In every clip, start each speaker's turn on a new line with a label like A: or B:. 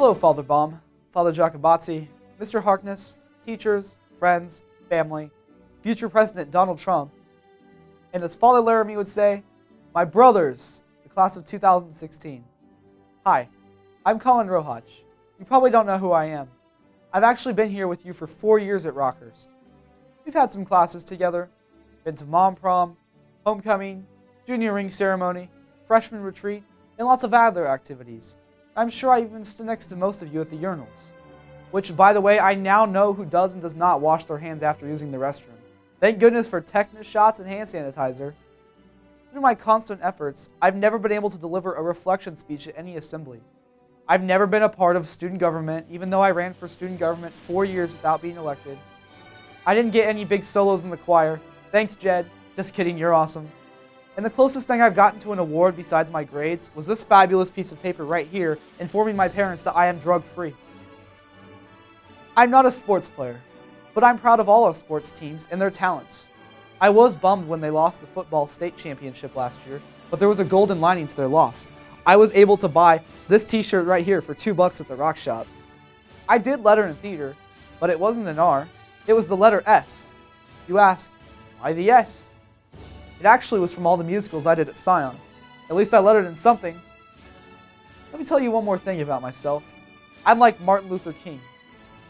A: Hello, Father Baum, Father Giacobazzi, Mr. Harkness, teachers, friends, family, future President Donald Trump, and as Father Laramie would say, my brothers, the class of 2016. Hi, I'm Colin Rohach. You probably don't know who I am. I've actually been here with you for 4 years at Rockhurst. We've had some classes together, been to mom prom, homecoming, junior ring ceremony, freshman retreat, and lots of other activities. I'm sure I even stood next to most of you at the urinals. Which, by the way, I now know who does and does not wash their hands after using the restroom. Thank goodness for tetanus shots and hand sanitizer. Through my constant efforts, I've never been able to deliver a reflection speech at any assembly. I've never been a part of student government, even though I ran for student government 4 years without being elected. I didn't get any big solos in the choir. Thanks, Jed. Just kidding, you're awesome. And the closest thing I've gotten to an award besides my grades was this fabulous piece of paper right here informing my parents that I am drug-free. I'm not a sports player, but I'm proud of all our sports teams and their talents. I was bummed when they lost the football state championship last year, but there was a golden lining to their loss. I was able to buy this t-shirt right here for $2 at the rock shop. I did letter in theater, but it wasn't an R, it was the letter S. You ask, why the S? It actually was from all the musicals I did at Scion. At least I lettered in something. Let me tell you one more thing about myself. I'm like Martin Luther King.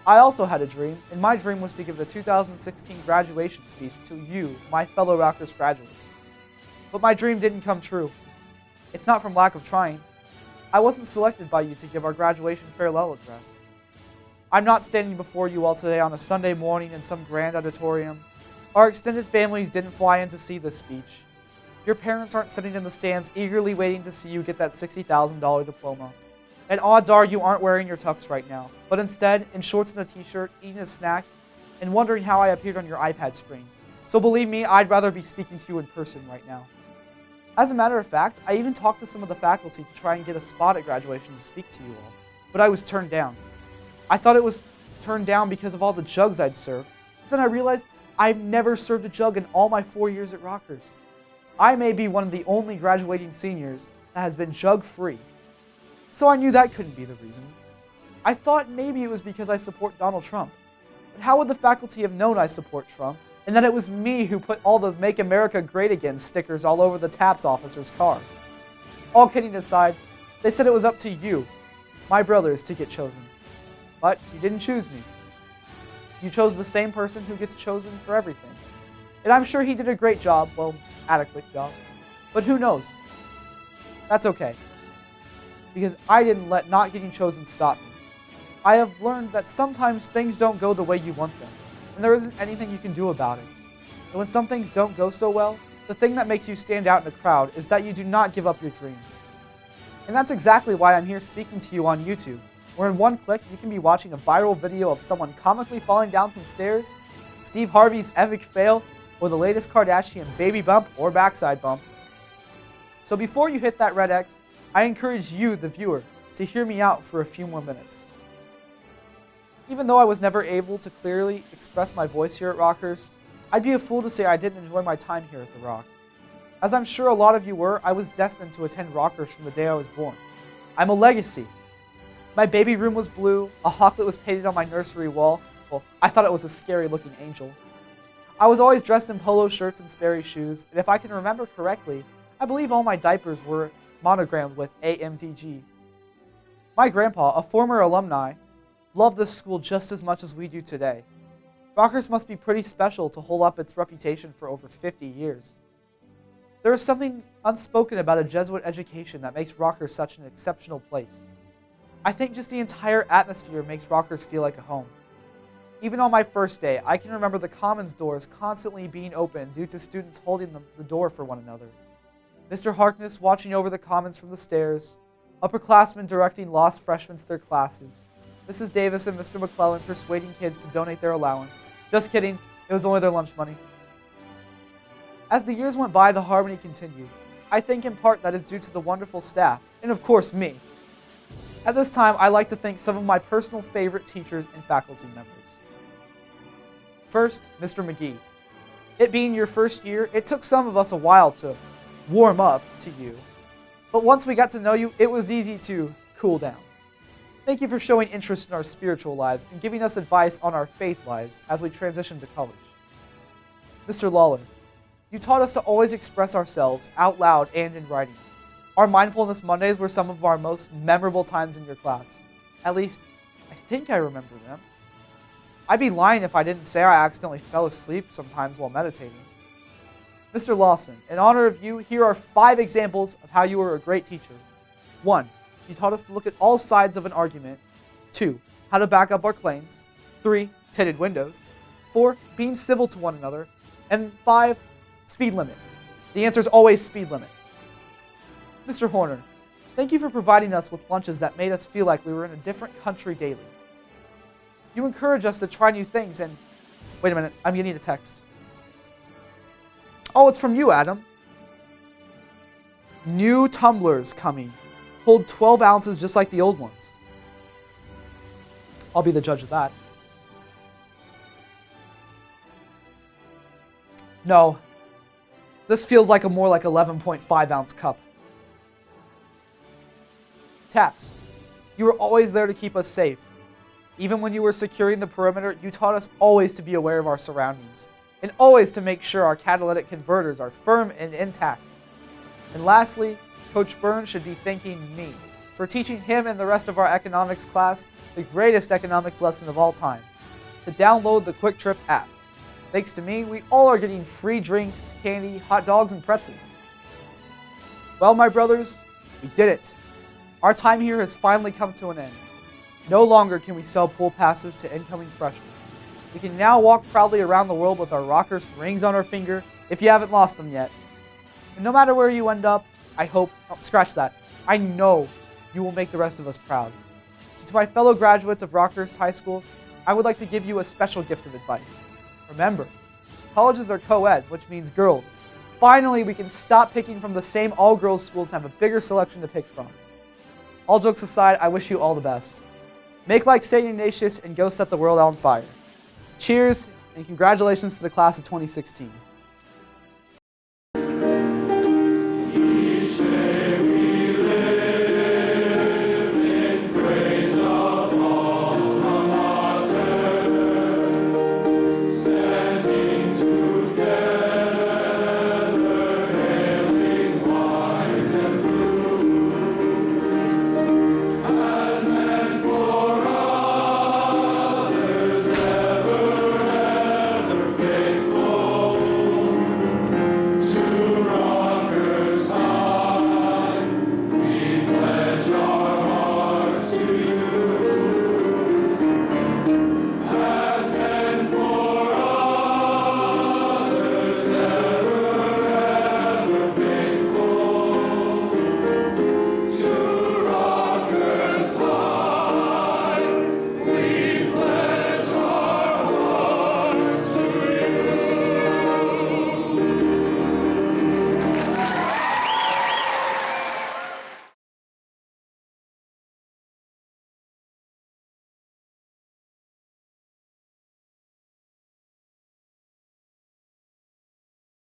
A: I also had a dream, and my dream was to give the 2016 graduation speech to you, my fellow Rockhurst graduates. But my dream didn't come true. It's not from lack of trying. I wasn't selected by you to give our graduation farewell address. I'm not standing before you all today on a Sunday morning in some grand auditorium. Our extended families didn't fly in to see this speech. Your parents aren't sitting in the stands eagerly waiting to see you get that $60,000 diploma. And odds are you aren't wearing your tux right now, but instead in shorts and a t-shirt, eating a snack, and wondering how I appeared on your iPad screen. So believe me, I'd rather be speaking to you in person right now. As a matter of fact, I even talked to some of the faculty to try and get a spot at graduation to speak to you all, but I was turned down. I thought it was turned down because of all the jugs I'd served, but then I realized I've never served a jug in all my 4 years at Rockhurst. I may be one of the only graduating seniors that has been jug-free. So I knew that couldn't be the reason. I thought maybe it was because I support Donald Trump. But how would the faculty have known I support Trump, and that it was me who put all the Make America Great Again stickers all over the TAPS officer's car? All kidding aside, they said it was up to you, my brothers, to get chosen. But you didn't choose me. You chose the same person who gets chosen for everything. And I'm sure he did a great job, well, adequate job. But who knows? That's okay. Because I didn't let not getting chosen stop me. I have learned that sometimes things don't go the way you want them, and there isn't anything you can do about it. And when some things don't go so well, the thing that makes you stand out in a crowd is that you do not give up your dreams. And that's exactly why I'm here speaking to you on YouTube, where in one click you can be watching a viral video of someone comically falling down some stairs, Steve Harvey's epic fail, or the latest Kardashian baby bump or backside bump. So before you hit that red X, I encourage you, the viewer, to hear me out for a few more minutes. Even though I was never able to clearly express my voice here at Rockhurst, I'd be a fool to say I didn't enjoy my time here at the Rock. As I'm sure a lot of you were, I was destined to attend Rockhurst from the day I was born. I'm a legacy. My baby room was blue, a hawklet was painted on my nursery wall. Well, I thought it was a scary looking angel. I was always dressed in polo shirts and Sperry shoes, and if I can remember correctly, I believe all my diapers were monogrammed with AMDG. My grandpa, a former alumni, loved this school just as much as we do today. Rockhurst must be pretty special to hold up its reputation for over 50 years. There is something unspoken about a Jesuit education that makes Rockhurst such an exceptional place. I think just the entire atmosphere makes Rockhurst feel like a home. Even on my first day, I can remember the Commons doors constantly being open due to students holding the door for one another. Mr. Harkness watching over the Commons from the stairs, upperclassmen directing lost freshmen to their classes, Mrs. Davis and Mr. McClellan persuading kids to donate their allowance. Just kidding, it was only their lunch money. As the years went by, the harmony continued. I think in part that is due to the wonderful staff, and of course me. At this time, I like to thank some of my personal favorite teachers and faculty members. First, Mr. McGee. It being your first year, it took some of us a while to warm up to you. But once we got to know you, it was easy to cool down. Thank you for showing interest in our spiritual lives and giving us advice on our faith lives as we transition to college. Mr. Lawler, you taught us to always express ourselves out loud and in writing. Our Mindfulness Mondays were some of our most memorable times in your class. At least, I think I remember them. I'd be lying if I didn't say I accidentally fell asleep sometimes while meditating. Mr. Lawson, in honor of you, here are 5 examples of how you were a great teacher. 1. You taught us to look at all sides of an argument. 2. How to back up our claims. 3. Tinted windows. 4. Being civil to one another. And 5. Speed limit. The answer is always speed limit. Mr. Horner, thank you for providing us with lunches that made us feel like we were in a different country daily. You encourage us to try new things and... Wait a minute, I'm getting a text. Oh, it's from you, Adam. New tumblers coming. Hold 12 ounces just like the old ones. I'll be the judge of that. No. This feels like a more like 11.5 ounce cup. Taps, you were always there to keep us safe. Even when you were securing the perimeter, you taught us always to be aware of our surroundings, and always to make sure our catalytic converters are firm and intact. And lastly, Coach Burns should be thanking me for teaching him and the rest of our economics class the greatest economics lesson of all time, to download the Quick Trip app. Thanks to me, we all are getting free drinks, candy, hot dogs, and pretzels. Well, my brothers, we did it. Our time here has finally come to an end. No longer can we sell pool passes to incoming freshmen. We can now walk proudly around the world with our Rockhurst rings on our finger if you haven't lost them yet. And no matter where you end up, I hope, scratch that, I know you will make the rest of us proud. So to my fellow graduates of Rockhurst High School, I would like to give you a special gift of advice. Remember, colleges are co-ed, which means girls. Finally, we can stop picking from the same all-girls schools and have a bigger selection to pick from. All jokes aside, I wish you all the best. Make like St. Ignatius and go set the world on fire. Cheers, and congratulations to the class of 2016.